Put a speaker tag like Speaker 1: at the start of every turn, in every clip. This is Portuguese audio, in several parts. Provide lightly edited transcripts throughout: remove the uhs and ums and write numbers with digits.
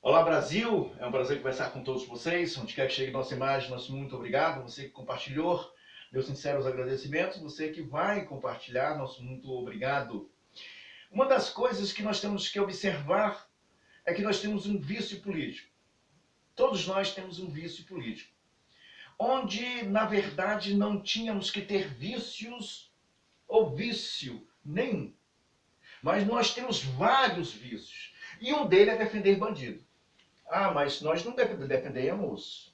Speaker 1: Olá Brasil, é um prazer conversar com todos vocês, onde quer que chegue nossa imagem, nosso muito obrigado, você que compartilhou, meus sinceros agradecimentos, você que vai compartilhar, nosso muito obrigado. Uma das coisas que nós temos que observar é que nós temos um vício político. Todos nós temos um vício político, onde na verdade não tínhamos que ter vícios ou vício nenhum, mas nós temos vários vícios, e um deles é defender bandido. Ah, mas nós não defendemos.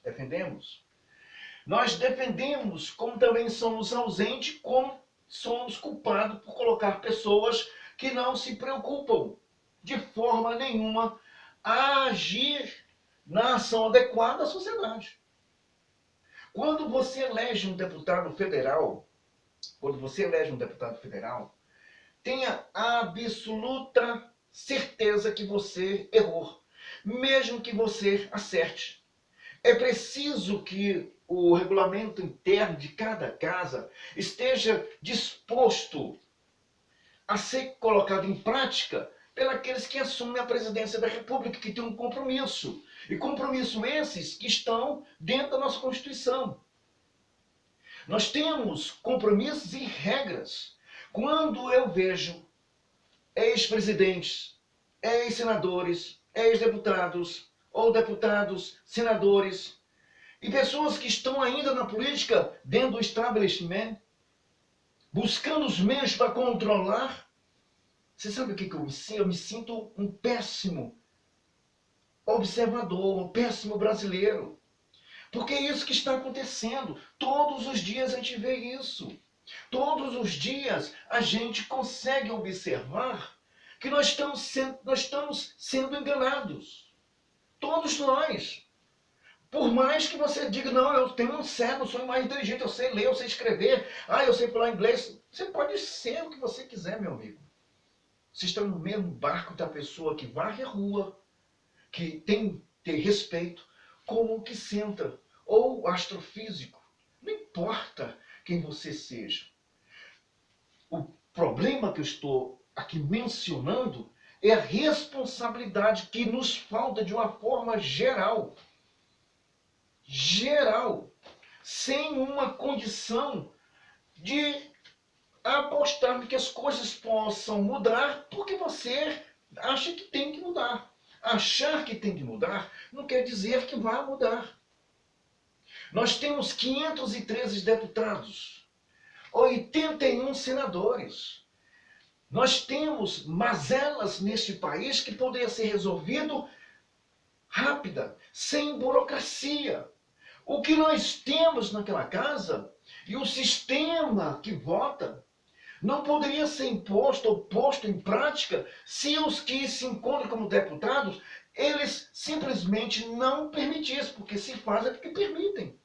Speaker 1: Nós defendemos, como também somos ausentes, como somos culpados por colocar pessoas que não se preocupam de forma nenhuma a agir na ação adequada à sociedade. Quando você elege um deputado federal, tenha absoluta certeza que você errou, mesmo que você acerte. É preciso que o regulamento interno de cada casa esteja disposto a ser colocado em prática pelos que assumem a presidência da República, que tem um compromisso. E compromisso esses que estão dentro da nossa Constituição. Nós temos compromissos e regras. Quando eu vejo ex-presidentes, ex-senadores, ex-deputados, ou deputados, senadores, e pessoas que estão ainda na política, dentro do establishment, buscando os meios para controlar, você sabe o que eu me sinto? Eu me sinto um péssimo observador, um péssimo brasileiro. Porque é isso que está acontecendo. Todos os dias a gente vê isso. Todos os dias a gente consegue observar que nós estamos sendo enganados. Todos nós. Por mais que você diga, não, eu tenho um cérebro, eu sou mais inteligente, eu sei ler, eu sei escrever, eu sei falar inglês. Você pode ser o que você quiser, meu amigo. Você está no mesmo barco da pessoa que varre a rua, que tem ter respeito, como o que senta, ou astrofísico. Não importa quem você seja. O problema que eu estou aqui mencionando é a responsabilidade que nos falta de uma forma geral. Geral. Sem uma condição de apostar que as coisas possam mudar porque você acha que tem que mudar. Achar que tem que mudar não quer dizer que vai mudar. Nós temos 513 deputados, 81 senadores. Nós temos mazelas neste país que poderiam ser resolvido rápida, sem burocracia. O que nós temos naquela casa e o sistema que vota não poderia ser imposto ou posto em prática se os que se encontram como deputados, eles simplesmente não permitissem, porque se fazem porque permitem.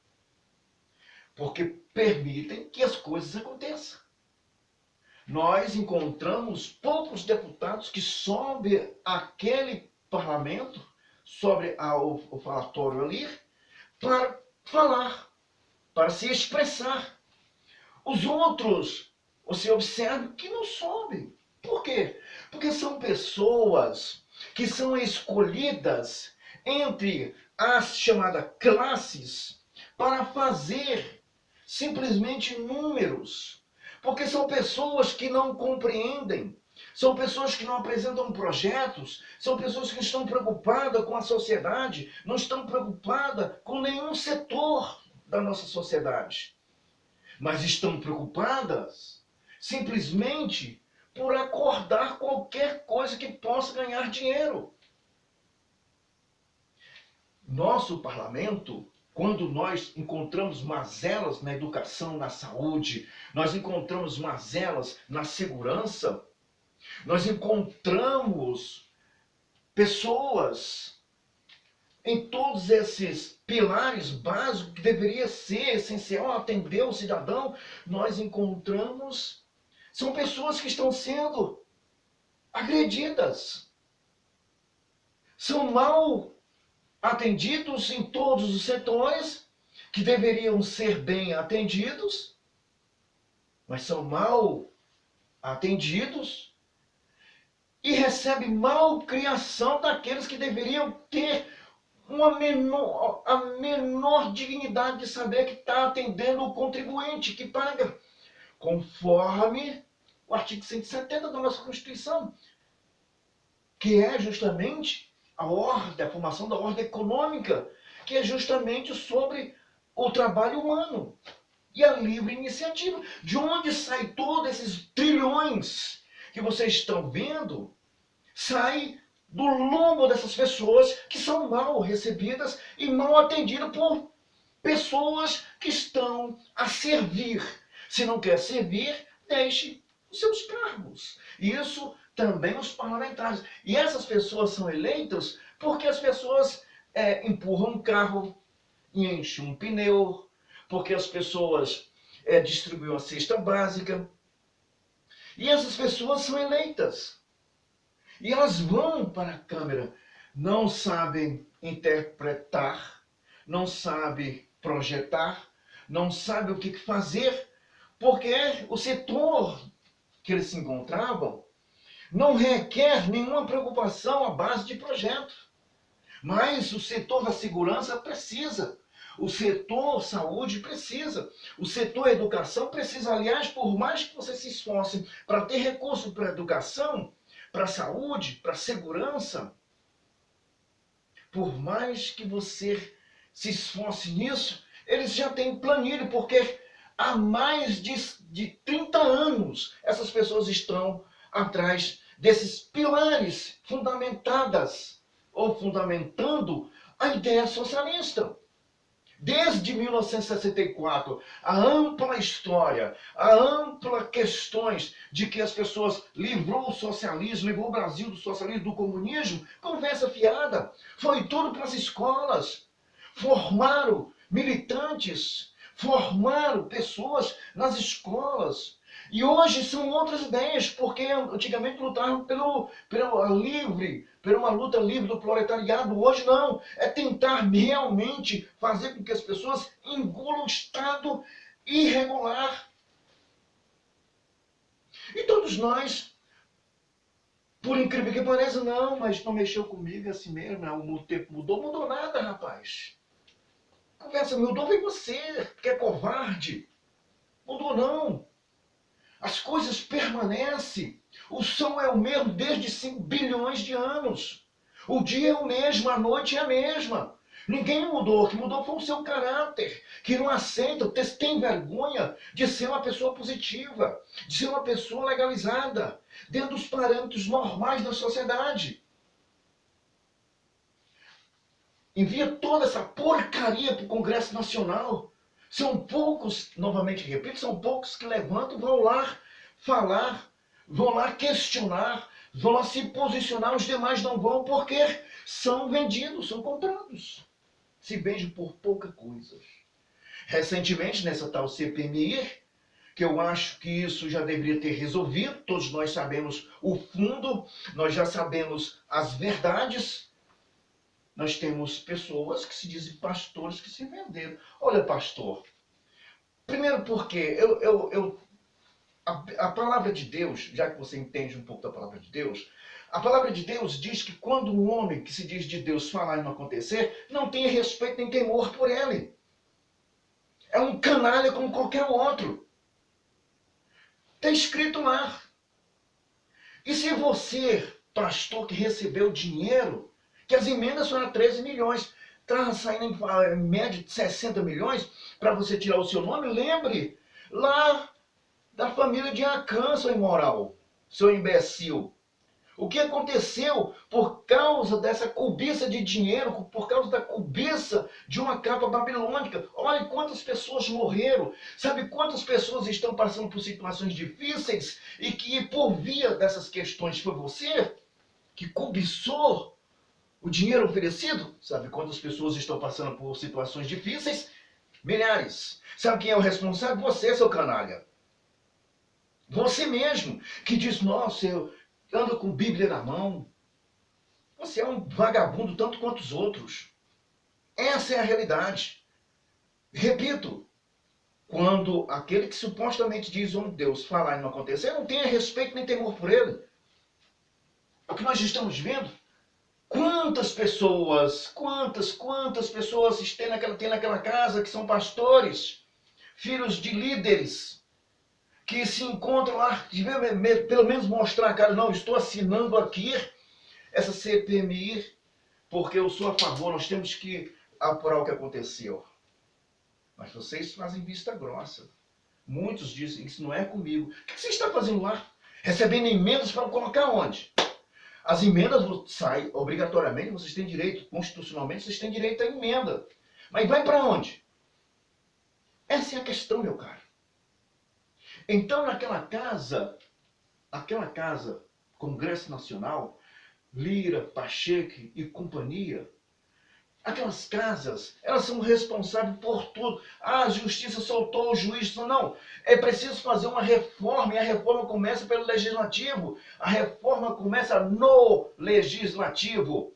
Speaker 1: Porque permitem que as coisas aconteçam. Nós encontramos poucos deputados que sobem aquele parlamento, sobre o falatório ali, para falar, para se expressar. Os outros, você observa que não sobem. Por quê? Porque são pessoas que são escolhidas entre as chamadas classes para fazer simplesmente números. Porque são pessoas que não compreendem, são pessoas que não apresentam projetos, são pessoas que estão preocupadas com a sociedade, não estão preocupadas com nenhum setor da nossa sociedade. Mas estão preocupadas simplesmente por acordar qualquer coisa que possa ganhar dinheiro. Nosso parlamento, quando nós encontramos mazelas na educação, na saúde, nós encontramos mazelas na segurança, nós encontramos pessoas em todos esses pilares básicos que deveria ser essencial atender o cidadão, nós encontramos são pessoas que estão sendo agredidas. São mal atendidos em todos os setores que deveriam ser bem atendidos, mas são mal atendidos e recebe malcriação daqueles que deveriam ter a menor dignidade de saber que está atendendo o contribuinte que paga, conforme o artigo 170 da nossa Constituição, que é justamente a ordem, a formação da ordem econômica, que é justamente sobre o trabalho humano e a livre iniciativa. De onde sai todos esses trilhões que vocês estão vendo? Sai do lombo dessas pessoas que são mal recebidas e mal atendidas por pessoas que estão a servir. Se não quer servir, deixe os seus cargos. Isso também os parlamentares. E essas pessoas são eleitas porque as pessoas empurram um carro e enchem um pneu, porque as pessoas distribuem a cesta básica. E essas pessoas são eleitas. E elas vão para a Câmara, não sabem interpretar, não sabem projetar, não sabem o que fazer, porque o setor que eles se encontravam não requer nenhuma preocupação à base de projeto. Mas o setor da segurança precisa. O setor saúde precisa. O setor educação precisa. Aliás, por mais que você se esforce para ter recurso para a educação, para a saúde, para a segurança, por mais que você se esforce nisso, eles já têm planilha, porque há mais de 30 anos essas pessoas estão atrás desses pilares fundamentadas ou fundamentando a ideia socialista. Desde 1964, a ampla história, a ampla questões de que as pessoas livrou o socialismo, livrou o Brasil do socialismo, do comunismo, conversa fiada. Foi tudo para as escolas. Formaram militantes, formaram pessoas nas escolas. E hoje são outras ideias, porque antigamente lutavam por uma luta livre do proletariado. Hoje não. É tentar realmente fazer com que as pessoas engulam o Estado irregular. E todos nós, por incrível que pareça, não, mas não mexeu comigo assim mesmo, o tempo mudou. Mudou nada, rapaz. Conversa, mudou foi você, que é covarde. Mudou não. As coisas permanecem. O som é o mesmo desde 5 bilhões de anos. O dia é o mesmo, a noite é a mesma. Ninguém mudou. O que mudou foi o seu caráter, que não aceita, tem vergonha de ser uma pessoa positiva, de ser uma pessoa legalizada, dentro dos parâmetros normais da sociedade. Envia toda essa porcaria para o Congresso Nacional. São poucos, novamente repito, são poucos que levantam e vão lá falar, vão lá questionar, vão lá se posicionar, os demais não vão porque são vendidos, são comprados. Se vendem por pouca coisa. Recentemente, nessa tal CPMI, que eu acho que isso já deveria ter resolvido, todos nós sabemos o fundo, nós já sabemos as verdades. Nós temos pessoas que se dizem pastores que se venderam. Olha, pastor, primeiro porque a palavra de Deus, já que você entende um pouco da palavra de Deus, a palavra de Deus diz que quando um homem que se diz de Deus falar e não acontecer, não tem respeito nem temor por ele. É um canalha como qualquer outro. Está escrito lá. E se você, pastor que recebeu dinheiro, que as emendas foram 13 milhões, está saindo em média de 60 milhões, para você tirar o seu nome, lembre lá da família de Acã, seu imoral, seu imbecil. O que aconteceu por causa dessa cobiça de dinheiro, por causa da cobiça de uma capa babilônica? Olha quantas pessoas morreram. Sabe quantas pessoas estão passando por situações difíceis e que por via dessas questões foi você que cobiçou o dinheiro oferecido? Sabe quantas pessoas estão passando por situações difíceis? Milhares. Sabe quem é o responsável? Você, seu canalha. Você mesmo, que diz, nossa, eu ando com Bíblia na mão. Você é um vagabundo tanto quanto os outros. Essa é a realidade. Repito, quando aquele que supostamente diz homem de Deus falar e não acontecer, não tenha respeito nem temor por ele. O que nós estamos vendo, quantas pessoas tem naquela casa que são pastores, filhos de líderes, que se encontram lá, pelo menos mostrar a cara, não, estou assinando aqui essa CPMI, porque eu sou a favor, nós temos que apurar o que aconteceu. Mas vocês fazem vista grossa. Muitos dizem, isso não é comigo. O que você está fazendo lá? Recebendo emendas para colocar onde? As emendas saem obrigatoriamente, vocês têm direito, constitucionalmente, vocês têm direito à emenda. Mas vai para onde? Essa é a questão, meu caro. Então, naquela casa, Congresso Nacional, Lira, Pacheco e companhia, aquelas casas, elas são responsáveis por tudo. Ah, a justiça soltou o juiz. Não, é preciso fazer uma reforma, e a reforma começa pelo legislativo. A reforma começa no legislativo.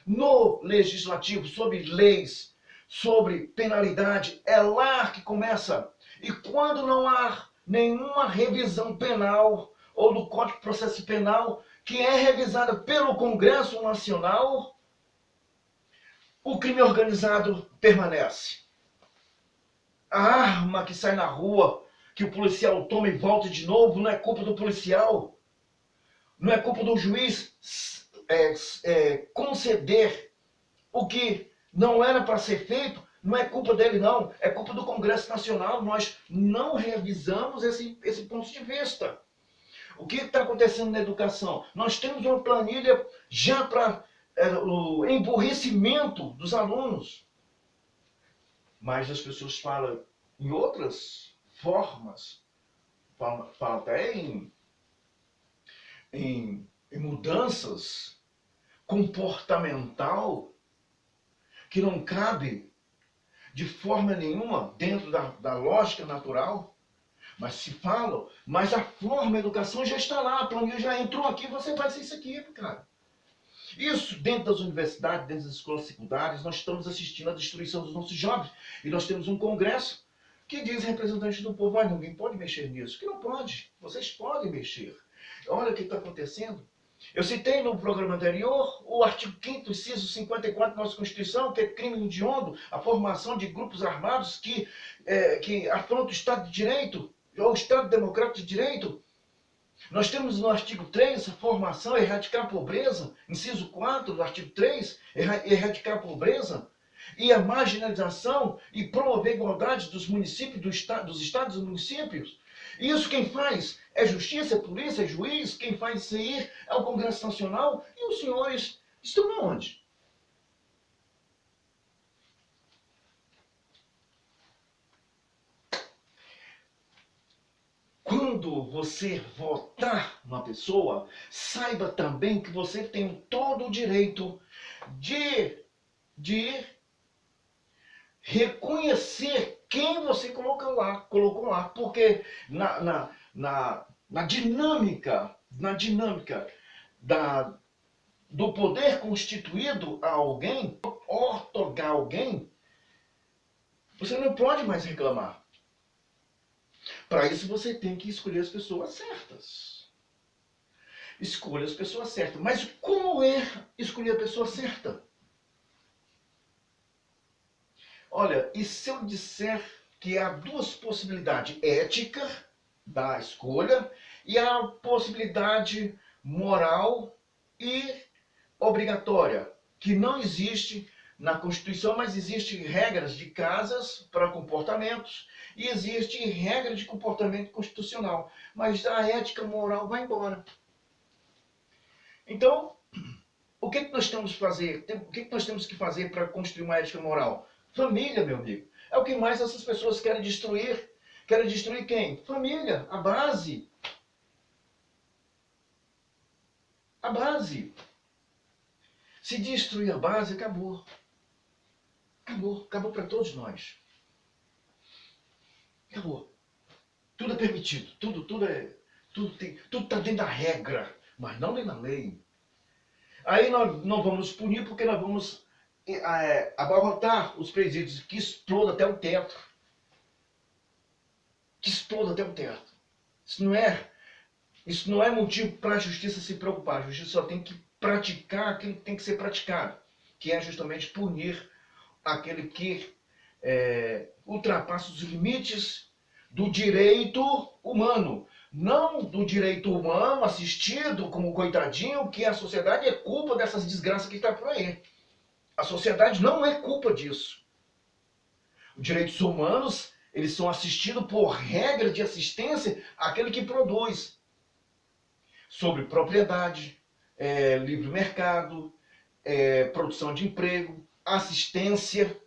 Speaker 1: No legislativo, sobre leis, sobre penalidade. É lá que começa. E quando não há nenhuma revisão penal ou do Código de Processo Penal que é revisada pelo Congresso Nacional, o crime organizado permanece. A arma que sai na rua, que o policial toma e volta de novo, não é culpa do policial. Não é culpa do juiz conceder o que não era para ser feito. Não é culpa dele, não. É culpa do Congresso Nacional. Nós não revisamos esse ponto de vista. O que está acontecendo na educação? Nós temos uma planilha já para o emburrecimento dos alunos. Mas as pessoas falam em outras formas, falam até em mudanças comportamental que não cabe de forma nenhuma dentro da lógica natural. Mas se falam, mas a forma, a educação já está lá, a planilha já entrou aqui, você vai ser isso aqui, cara. Isso dentro das universidades, dentro das escolas secundárias, nós estamos assistindo à destruição dos nossos jovens. E nós temos um congresso que diz representante do povo, ah, ninguém pode mexer nisso. Que não pode, vocês podem mexer. Olha o que está acontecendo. Eu citei no programa anterior o artigo 5º, inciso 54 da nossa Constituição, que é crime hediondo, a formação de grupos armados que afrontam o Estado de Direito, ou o Estado Democrático de Direito. Nós temos no artigo 3 a formação, erradicar a pobreza, inciso 4 do artigo 3, erradicar a pobreza, e a marginalização e promover a igualdade dos municípios, dos estados e municípios. Isso quem faz é justiça, é polícia, é juiz, quem faz isso aí é o Congresso Nacional, e os senhores estão onde? Quando você votar uma pessoa, saiba também que você tem todo o direito de reconhecer quem você colocou lá, porque na dinâmica do poder constituído a alguém, outorgar alguém, você não pode mais reclamar. Para isso você tem que escolher as pessoas certas. Escolha as pessoas certas. Mas como é escolher a pessoa certa? Olha, e se eu disser que há duas possibilidades, ética da escolha e a possibilidade moral e obrigatória, que não existe na Constituição, mas existem regras de casas para comportamentos e existe regra de comportamento constitucional, mas a ética moral vai embora. Então, o que nós temos que fazer? O que nós temos que fazer para construir uma ética moral? Família, meu amigo. É o que mais essas pessoas querem destruir. Querem destruir quem? Família, a base. A base. Se destruir a base, acabou. Acabou para todos nós. Acabou. Tudo é permitido, tudo está dentro da regra, mas não dentro da lei. Aí nós não vamos punir porque nós vamos abarrotar os presídios, que exploda até o teto. Que exploda até o teto. Isso não é Isso não é motivo para a justiça se preocupar. A justiça só tem que praticar aquilo que tem que ser praticado, que é justamente punir aquele que ultrapassa os limites do direito humano. Não do direito humano assistido como coitadinho, que a sociedade é culpa dessas desgraças que está por aí. A sociedade não é culpa disso. Os direitos humanos, eles são assistidos por regra de assistência àquele que produz. Sobre propriedade, livre mercado, produção de emprego, assistência,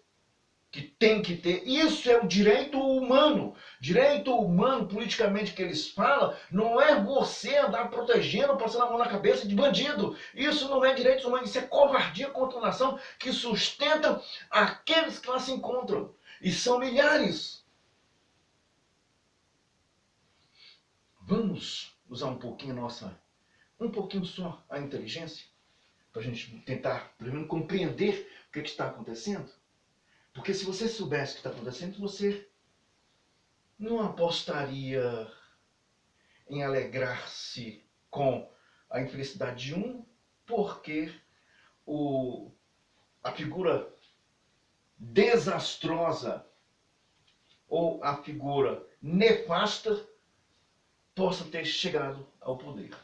Speaker 1: que tem que ter. Isso é o direito humano. Direito humano, politicamente, que eles falam, não é você andar protegendo, passando a mão na cabeça de bandido. Isso não é direitos humanos, isso é covardia contra a nação que sustenta aqueles que lá se encontram. E são milhares. Vamos usar um pouquinho só a inteligência, para a gente tentar, pelo menos, compreender o que está acontecendo. Porque se você soubesse o que está acontecendo, você não apostaria em alegrar-se com a infelicidade de um, porque a figura desastrosa ou a figura nefasta possa ter chegado ao poder.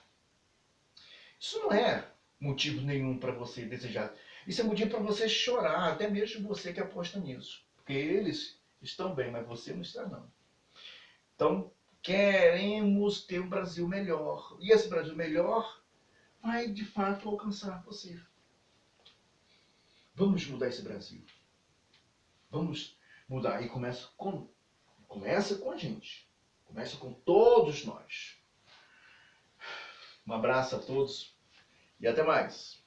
Speaker 1: Isso não é motivo nenhum para você desejar. Isso é motivo para você chorar, até mesmo você que aposta nisso. Porque eles estão bem, mas você não está não. Então, queremos ter um Brasil melhor. E esse Brasil melhor vai, de fato, alcançar você. Vamos mudar esse Brasil. Vamos mudar. E começa com a gente. Começa com todos nós. Um abraço a todos e até mais.